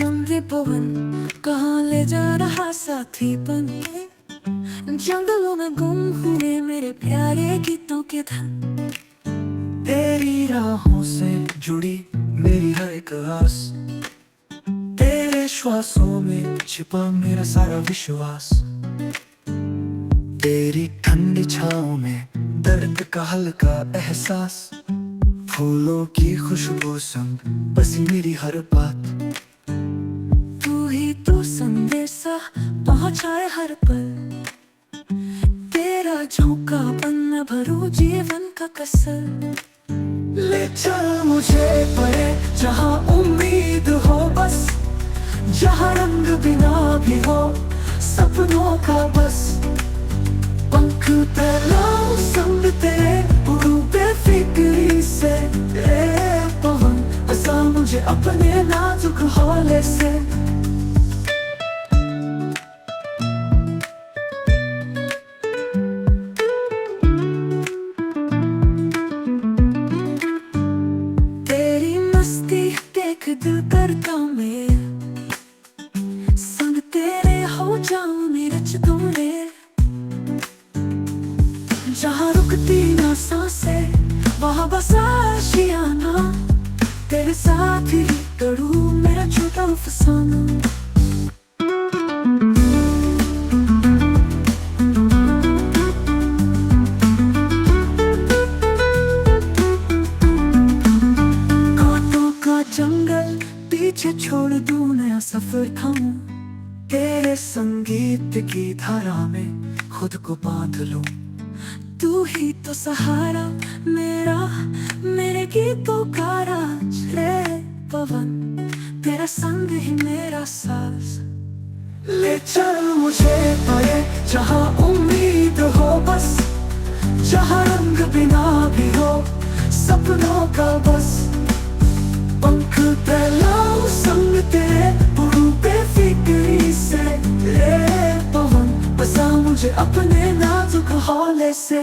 चंद्री पवन कहाँ ले जा रहा साथीपन, जंगलों में गुम हुए मेरे प्यारे गीतों के धन। तेरी राहों से जुड़ी मेरी हर एक आस, तेरे श्वासों में छिपा मेरा सारा विश्वास। तेरी ठंडी छाँव में दर्द का हल्का एहसास, फूलों की खुशबू संग बसी मेरी हर बात। तू ही तो संदेशा पहुँचाए हर पल, तेरा झोंका बन भरू जीवन का कसर। ले चल मुझे परे जहाँ उम्मीद हो बस, जहाँ रंग बिना भी हो सपनों का बस। पंख फैलाऊं संग तेरे उड़ूं बेफिक्री से, ए पवन बसा मुझे अपने नाजुक हौले से। तेरी मस्ती देख दिल करता मैं, संग तेरे हो जाऊं मेरे चतुरे। जहाँ रुकती ना सांसें वहाँ बस आशियाना, तेरे साथ ही करूँ मेरा छोटा अफसाना। कांटों का जंगल पीछे छोड़ दूँ, नया सफर थामूं, तेरे संगीत की धारा में खुद को बांध लूं। तू ही तो सहारा मेरा, मेरे गीतों का राज रे पवन, तेरा संग ही मेरा साज। ले चल मुझे परे जहाँ उम्मीद हो बस, जहाँ रंग बिना भी हो सपनों का बस। पंख फैलाऊं संग तेरे उड़ूं बेफिक्री से, रे पवन बसा मुझे अपने नाजुक हौले से।